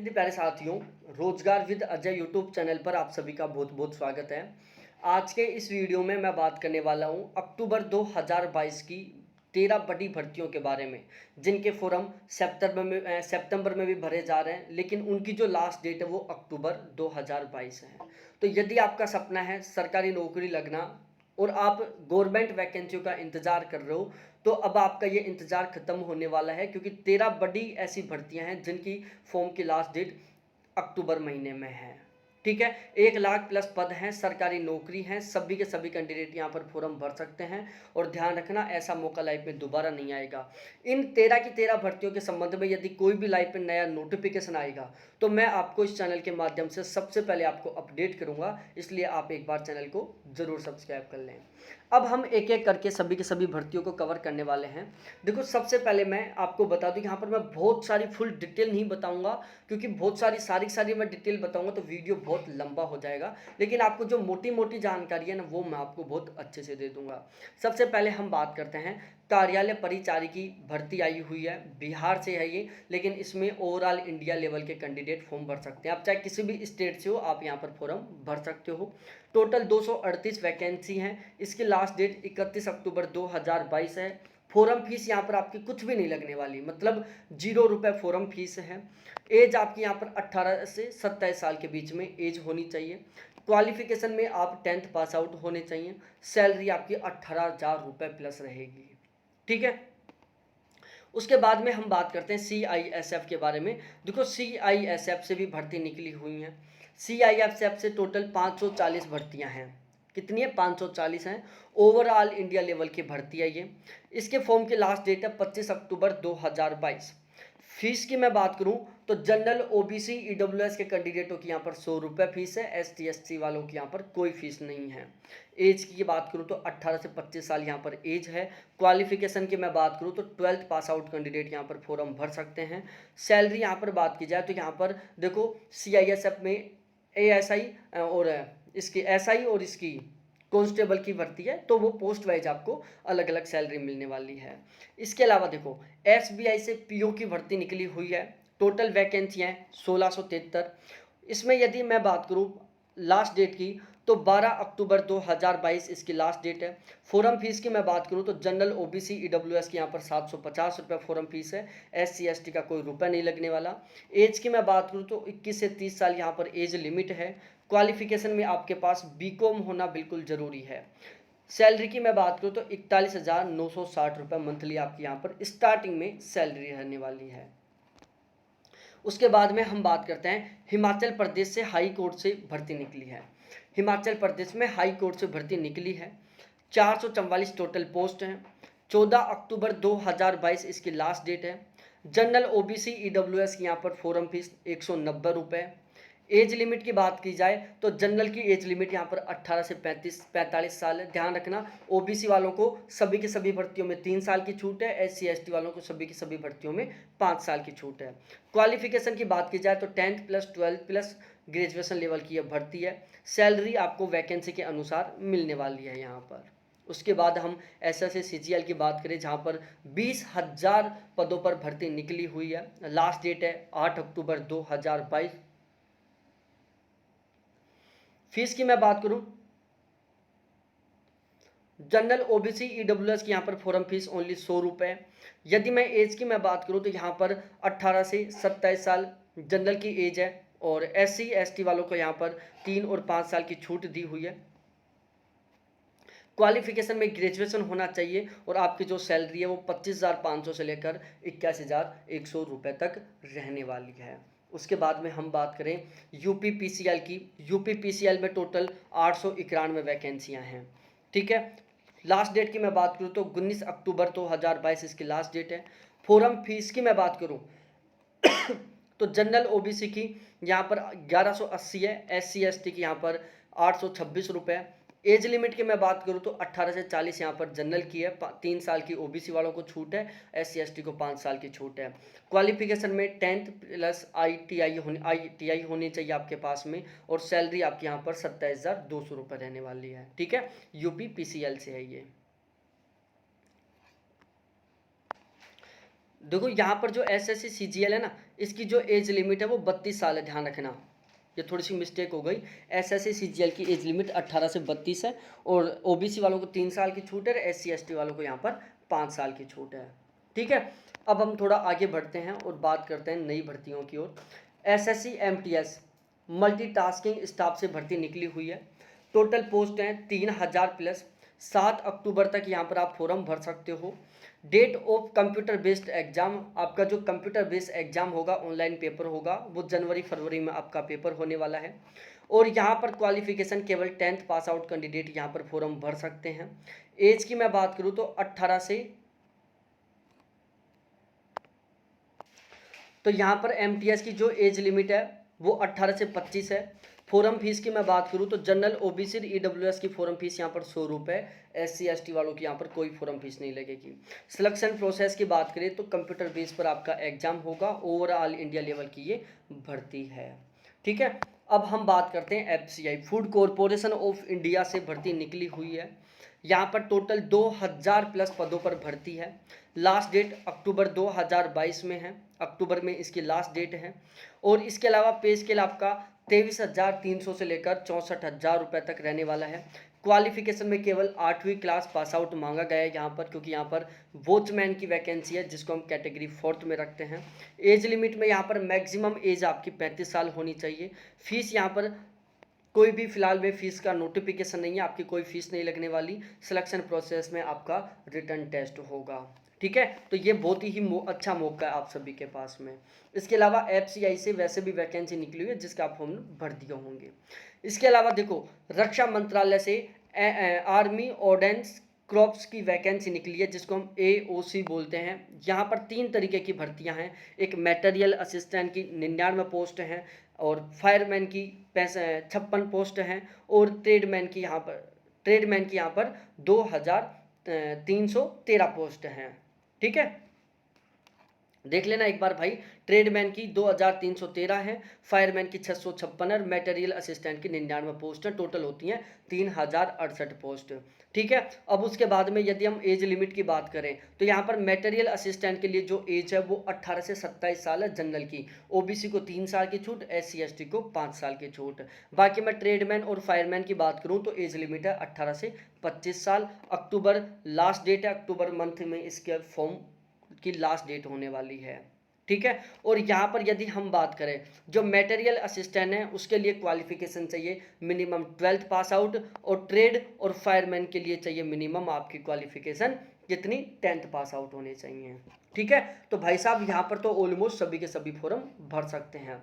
मेरे प्यारे साथियों, रोजगार विद अजय यूट्यूब चैनल पर आप सभी का बहुत बहुत स्वागत है। आज के इस वीडियो में मैं बात करने वाला हूं अक्टूबर 2022 की 13 बड़ी भर्तियों के बारे में, जिनके फॉर्म सितंबर में भी भरे जा रहे हैं, लेकिन उनकी जो लास्ट डेट है वो अक्टूबर 2022 है। तो यदि आपका सपना है सरकारी नौकरी लगना और आप गवर्नमेंट वैकेंसियों का इंतजार कर रहे हो, तो अब आपका ये इंतजार खत्म होने वाला है, क्योंकि 13 बड़ी ऐसी भर्तियां हैं जिनकी फॉर्म की लास्ट डेट अक्टूबर महीने में है। ठीक है, 1 लाख प्लस पद हैं, सरकारी नौकरी हैं, सभी के सभी कैंडिडेट यहाँ पर फॉर्म भर सकते हैं। और ध्यान रखना, ऐसा मौका लाइफ में दोबारा नहीं आएगा। इन 13 की 13 भर्तियों के संबंध में यदि कोई भी लाइफ में नया नोटिफिकेशन आएगा तो मैं आपको इस चैनल के माध्यम से सबसे पहले आपको अपडेट करूंगा, इसलिए आप एक बार चैनल को जरूर सब्सक्राइब कर लें। अब हम एक एक करके सभी के सभी भर्तियों को कवर करने वाले हैं। देखो, सबसे पहले मैं आपको बता दूं, यहाँ पर मैं बहुत सारी फुल डिटेल नहीं बताऊंगा, क्योंकि बहुत सारी मैं डिटेल बताऊंगा तो वीडियो बहुत लंबा हो जाएगा। लेकिन आपको जो मोटी मोटी जानकारी है ना, वो मैं आपको बहुत अच्छे से दे दूंगा। सबसे पहले हम बात करते हैं, कार्यालय परिचारी की भर्ती आई हुई है, बिहार से है ये, लेकिन इसमें ओवरऑल इंडिया लेवल के कैंडिडेट फॉर्म भर सकते हैं। आप चाहे किसी भी स्टेट से हो, आप यहाँ पर फॉर्म भर सकते हो। टोटल 238 वैकेंसी हैं। इसकी लास्ट डेट 31 अक्टूबर 2022 है। फॉर्म फीस यहाँ पर आपकी कुछ भी नहीं लगने वाली, मतलब 0 रुपये फॉर्म फीस है। एज आपकी यहाँ पर 18 से 27 साल के बीच में एज होनी चाहिए। क्वालिफिकेशन में आप 10th पास आउट होने चाहिए। सैलरी आपकी 18,000 रुपये प्लस रहेगी। ठीक है, उसके बाद में हम बात करते हैं CISF के बारे में। देखो, CISF से भी भर्ती निकली हुई हैं। CISF से टोटल 540 भर्तियां हैं। कितनी है? 540 हैं। ओवरऑल इंडिया लेवल की भर्ती है ये। इसके फॉर्म की लास्ट डेट है 25 अक्टूबर 2022। फीस की मैं बात करूं तो जनरल OBC EWS के कैंडिडेटों की यहाँ पर 100 रुपये फीस है। ST SC वालों की यहाँ पर कोई फीस नहीं है। एज की बात करूं तो 18 से 25 साल यहाँ पर एज है। क्वालिफिकेशन की मैं बात करूं तो 12th पास आउट कैंडिडेट यहाँ पर फॉर्म भर सकते हैं। सैलरी यहाँ पर बात की जाए तो यहाँ पर देखो, CISF में ASI और इसकी SI और इसकी कांस्टेबल की भर्ती है, तो वो पोस्ट वाइज आपको अलग अलग सैलरी मिलने वाली है। इसके अलावा देखो, SBI से PO की भर्ती निकली हुई है। टोटल वैकेंसी हैं 1673। इसमें यदि मैं बात करूं लास्ट डेट की, तो 12 अक्टूबर 2022 इसकी लास्ट डेट है। फॉर्म फीस की मैं बात करूं तो जनरल OBC EWS की यहाँ पर 750 रुपये फॉर्म फीस है। SC ST का कोई रुपया नहीं लगने वाला। एज की मैं बात करूं तो 21 से 30 साल यहाँ पर एज लिमिट है। क्वालिफिकेशन में आपके पास BCom होना बिल्कुल ज़रूरी है। सैलरी की मैं बात करूं तो 41,960 रुपये मंथली आपकी यहाँ पर स्टार्टिंग में सैलरी रहने वाली है। उसके बाद में हम बात करते हैं, हिमाचल प्रदेश से हाई कोर्ट से भर्ती निकली है। हिमाचल प्रदेश में हाई कोर्ट से भर्ती निकली है। 444 टोटल पोस्ट हैं। 14 अक्टूबर 2022 इसकी लास्ट डेट है। जनरल OBC EWS की यहाँ पर फॉर्म फीस 190 रुपये। एज लिमिट की बात की जाए तो जनरल की एज लिमिट यहाँ पर 18 से 45 साल है। ध्यान रखना, OBC वालों को सभी की सभी भर्तियों में 3 साल की छूट है। SC ST वालों को सभी की सभी भर्तियों में 5 साल की छूट है। क्वालिफिकेशन की बात की जाए तो 10th plus 12th plus graduation level की यह भर्ती है। सैलरी आपको वैकेंसी के अनुसार मिलने वाली है यहाँ पर। उसके बाद हम SSC CGL की बात करें, जहाँ पर 20,000 पदों पर भर्ती निकली हुई है। लास्ट डेट है 8 अक्टूबर 2022। फीस की मैं बात करूं, जनरल OBC EWS की यहाँ पर फॉर्म फीस ओनली 100 रुपये। यदि मैं एज की मैं बात करूं तो यहाँ पर 18 से 27 साल जनरल की एज है, और SC ST वालों को यहाँ पर 3 और 5 साल की छूट दी हुई है। क्वालिफिकेशन में ग्रेजुएशन होना चाहिए, और आपकी जो सैलरी है वो 25,500 से लेकर 81,100 रुपये तक रहने वाली है। उसके बाद में हम बात करें UPPCL की। UPPCL में टोटल 891 वैकेंसियाँ हैं। ठीक है, लास्ट डेट की मैं बात करूँ तो 19 अक्टूबर 2022 इसकी लास्ट डेट है। फॉर्म फीस की मैं बात करूँ तो जनरल OBC की यहाँ पर 1180 है। SC ST की यहाँ पर 826 रुपये। एज लिमिट की मैं बात करूँ तो 18 से 40 यहाँ पर जनरल की है। 3 साल की OBC वालों को छूट है। SC ST को 5 साल की छूट है। क्वालिफिकेशन में 10th प्लस ITI होनी चाहिए आपके पास में, और सैलरी आपकी यहाँ पर 27,200 रुपये रहने वाली है। ठीक है, UPPCL से है ये। देखो यहाँ पर जो एसएससी सीजीएल है ना, इसकी जो एज लिमिट है वो 32 साल है, ध्यान रखना। ये थोड़ी सी मिस्टेक हो गई। एसएससी सीजीएल की एज लिमिट 18 से 32 है और ओबीसी वालों को 3 साल की छूट है, एससी एसटी वालों को यहाँ पर 5 साल की छूट है। ठीक है, अब हम थोड़ा आगे बढ़ते हैं और बात करते हैं नई भर्तियों की ओर। एसएससी एमटीएस मल्टीटास्किंग स्टाफ से भर्ती निकली हुई है। टोटल पोस्ट हैं 3000 प्लस। 7 अक्टूबर तक यहाँ पर आप फॉर्म भर सकते हो। Date of computer based exam, आपका जो कंप्यूटर बेस्ड एग्जाम होगा, ऑनलाइन पेपर होगा, वो जनवरी फरवरी में आपका पेपर होने वाला है। और यहाँ पर क्वालिफिकेशन केवल 10th पास आउट कैंडिडेट यहाँ पर फॉर्म भर सकते हैं। एज की मैं बात करूँ तो 18 से, तो यहाँ पर एमटीएस की जो एज लिमिट है वो 18 से 25 है। फॉर्म फीस की मैं बात करूँ तो जनरल ओबीसी ईडब्ल्यूएस की फॉर्म फीस यहाँ पर 100 रुपये, एससी एसटी वालों की यहाँ पर कोई फॉर्म फीस नहीं लगेगी। सिलेक्शन प्रोसेस की बात करें तो कंप्यूटर बेस पर आपका एग्जाम होगा। ओवरऑल इंडिया लेवल की ये भर्ती है। ठीक है, अब हम बात करते हैं FCI food corporation of India से भर्ती निकली हुई है। यहाँ पर टोटल 2000 प्लस पदों पर भर्ती है। लास्ट डेट अक्टूबर 2022 में है, अक्टूबर में इसकी लास्ट डेट है। और इसके अलावा पे स्केल आपका 23,300 से लेकर 64,000 रुपये तक रहने वाला है। क्वालिफिकेशन में केवल 8वीं क्लास पास आउट मांगा गया है यहाँ पर, क्योंकि यहाँ पर वॉचमैन की वैकेंसी है जिसको हम कैटेगरी 4th में रखते हैं। एज लिमिट में यहाँ पर मैक्सिमम एज आपकी 35 साल होनी चाहिए। फीस यहाँ पर कोई भी फिलहाल में फीस का नोटिफिकेशन नहीं है, आपकी कोई फीस नहीं लगने वाली। सिलेक्शन प्रोसेस में आपका रिटर्न टेस्ट होगा। ठीक है, तो ये बहुत ही अच्छा मौका है आप सभी के पास में। इसके अलावा एफसीआई से वैसे भी वैकेंसी निकली हुई है जिसका आप फॉर्म भर दिए होंगे। इसके अलावा देखो, रक्षा मंत्रालय से आर्मी ऑर्डिनेंस क्रॉप्स की वैकेंसी निकली है जिसको हम AOC बोलते हैं। यहाँ पर 3 तरीके की भर्तियाँ हैं। एक मटेरियल असिस्टेंट की 99 पोस्ट हैं, और फायरमैन की 56 पोस्ट हैं, और ट्रेडमैन की यहाँ पर 2313 पोस्ट हैं। ठीक है, देख लेना एक बार भाई। ट्रेडमैन की 2313 है, फायरमैन की 656 है, मटेरियल असिस्टेंट की 99 पोस्ट है। टोटल होती हैं 3068 पोस्ट। ठीक है, अब उसके बाद में यदि हम एज लिमिट की बात करें तो यहाँ पर मटेरियल असिस्टेंट के लिए जो एज है वो 18 से 27 साल है जनरल की। ओबीसी को 3 साल की छूट, एससी एसटी को 5 साल की छूट। बाकी मैं ट्रेडमैन और फायरमैन की बात करूँ तो एज लिमिट है 18 से 25 साल। अक्टूबर लास्ट डेट है, अक्टूबर मंथ में इसके फॉर्म की लास्ट डेट होने वाली है। ठीक है, और यहाँ पर यदि हम बात करें जो मटेरियल असिस्टेंट है उसके लिए क्वालिफिकेशन चाहिए मिनिमम 12th पास आउट, और ट्रेड और फायरमैन के लिए चाहिए मिनिमम आपकी क्वालिफिकेशन कितनी, 10th पास आउट होने चाहिए। ठीक है, तो भाई साहब यहाँ पर तो ऑलमोस्ट सभी के सभी फॉर्म भर सकते हैं।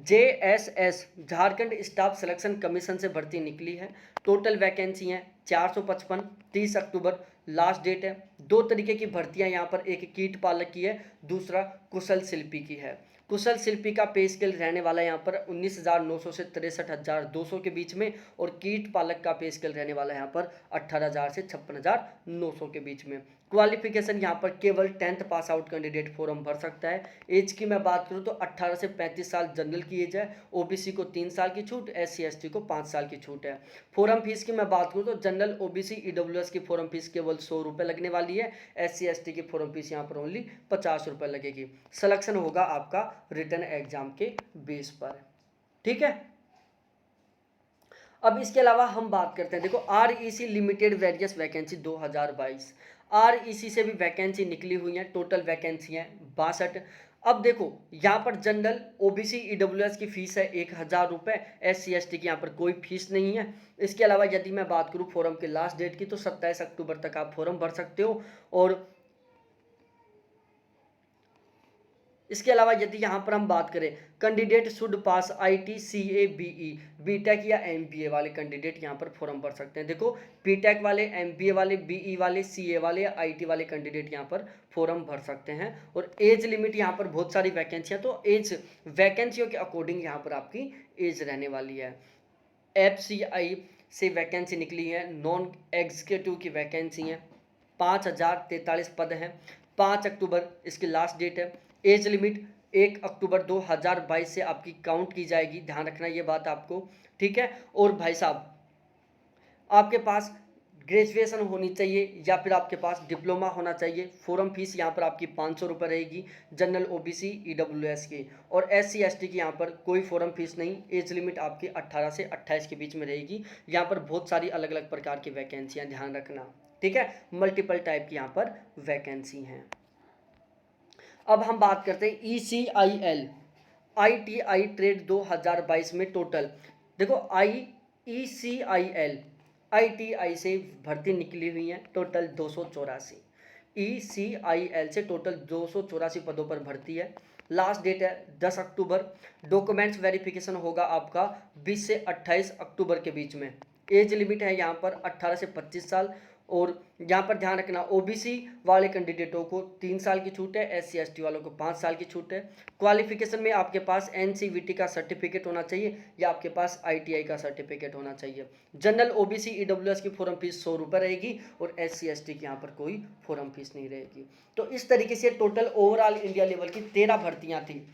JSS Jharkhand staff selection commission से भर्ती निकली है। टोटल वैकेंसी हैं 455। 30 अक्टूबर लास्ट डेट है। 2 तरीके की भर्तियां यहाँ पर, एक कीट पालक की है, दूसरा कुशल शिल्पी की है। कुशल शिल्पी का पे स्केल रहने वाला है यहाँ पर 19,900 से 63,200 के बीच में, और कीट पालक का पे स्केल रहने वाला है यहाँ पर 18,000 से 56,900 के बीच में। क्वालिफिकेशन यहाँ पर केवल 10th pass out candidate form भर सकता है। एज की मैं बात करूँ तो 18 से 35 साल जनरल की एज है। ओबीसी को 3 साल की छूट, एससी एसटी को 5 साल की छूट है। फॉर्म फीस की मैं बात करूँ तो जनरल ओबीसी ईडब्ल्यूएस की फॉर्म फीस केवल 100 रुपये लगने वाली है। एससी एसटी की फॉर्म फीस यहाँ पर ओनली 50 रुपये लगेगी। सिलेक्शन होगा आपका रिटर्न एग्जाम के बेस पर। ठीक है, अब इसके अलावा हम बात करते हैं, देखो REC limited various vacancy 2022, REC से भी वैकेंसी निकली हुई है। टोटल वैकेंसी है 62। अब देखो यहाँ पर जनरल ओबीसी ईडब्ल्यूएस की फीस है 1,000 रुपये, एससी एसटी की यहाँ पर कोई फीस नहीं है। इसके अलावा यदि मैं बात करूँ फॉर्म के लास्ट डेट की तो 27 अक्टूबर तक आप फॉर्म भर सकते हो। और इसके अलावा यदि यहाँ पर हम बात करें, candidate should pass IT CA BE B Tech या MBA वाले कैंडिडेट यहाँ पर फॉर्म भर सकते हैं। देखो बीटेक वाले, MBA वाले, BE वाले, CA वाले या IT वाले कैंडिडेट यहाँ पर फॉर्म भर सकते हैं। और एज लिमिट यहाँ पर बहुत सारी वैकेंसियाँ, तो एज वैकेंसियों के अकॉर्डिंग यहाँ पर आपकी एज रहने वाली है। FCI से वैकेंसी निकली है, नॉन एग्जीक्यूटिव की वैकेंसी है, 5,043 पद हैं। 5 अक्टूबर इसकी लास्ट डेट है। एज लिमिट 1 अक्टूबर 2022 से आपकी काउंट की जाएगी, ध्यान रखना ये बात आपको। ठीक है, और भाई साहब आपके पास ग्रेजुएशन होनी चाहिए या फिर आपके पास डिप्लोमा होना चाहिए। फॉर्म फीस यहाँ पर आपकी 500 रुपये रहेगी जनरल ओबीसी ईडब्ल्यूएस की, और एससी एसटी की यहाँ पर कोई फॉर्म फीस नहीं। एज लिमिट आपकी 18 से 28 के बीच में रहेगी। यहाँ पर बहुत सारी अलग अलग प्रकार की वैकेंसियाँ, ध्यान रखना, ठीक है, मल्टीपल टाइप की यहाँ पर वैकेंसी हैं। अब हम बात करते हैं ECIL ITI ट्रेड 2022 में टोटल देखो ECIL ITI से भर्ती निकली हुई है टोटल 284। ECIL से टोटल 284 पदों पर भर्ती है। लास्ट डेट है 10 अक्टूबर। डॉक्यूमेंट्स वेरिफिकेशन होगा आपका 20 से 28 अक्टूबर के बीच में। एज लिमिट है यहाँ पर 18 से 25 साल, और यहाँ पर ध्यान रखना ओबीसी वाले कैंडिडेटों को 3 साल की छूट है, एससी एसटी वालों को 5 साल की छूट है। क्वालिफिकेशन में आपके पास एनसीवीटी का सर्टिफिकेट होना चाहिए या आपके पास आईटीआई का सर्टिफिकेट होना चाहिए। जनरल ओबीसी ईडब्ल्यूएस की फॉर्म फीस 100 रुपये रहेगी, और एससी एसटी की यहाँ पर कोई फॉर्म फीस नहीं रहेगी। तो इस तरीके से टोटल ओवरऑल इंडिया लेवल की 13 भर्तियाँ थी,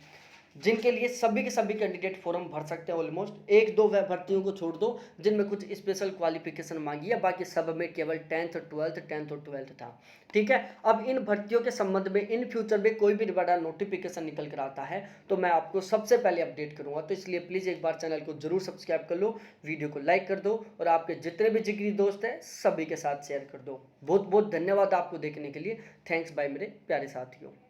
जिनके लिए सभी के सभी कैंडिडेट फॉर्म भर सकते हैं। ऑलमोस्ट एक दो भर्तियों को छोड़ दो जिनमें कुछ स्पेशल क्वालिफिकेशन मांगी है, बाकी सब में केवल 10th और 12th था, ठीक है। अब इन भर्तियों के संबंध में इन फ्यूचर में कोई भी बड़ा नोटिफिकेशन निकल कर आता है तो मैं आपको सबसे पहले अपडेट करूंगा। तो इसलिए प्लीज़ एक बार चैनल को जरूर सब्सक्राइब कर लो, वीडियो को लाइक कर दो, और आपके जितने भी जिगरी दोस्त हैं सभी के साथ शेयर कर दो। बहुत बहुत धन्यवाद आपको देखने के लिए। थैंक्स बाय मेरे प्यारे साथियों।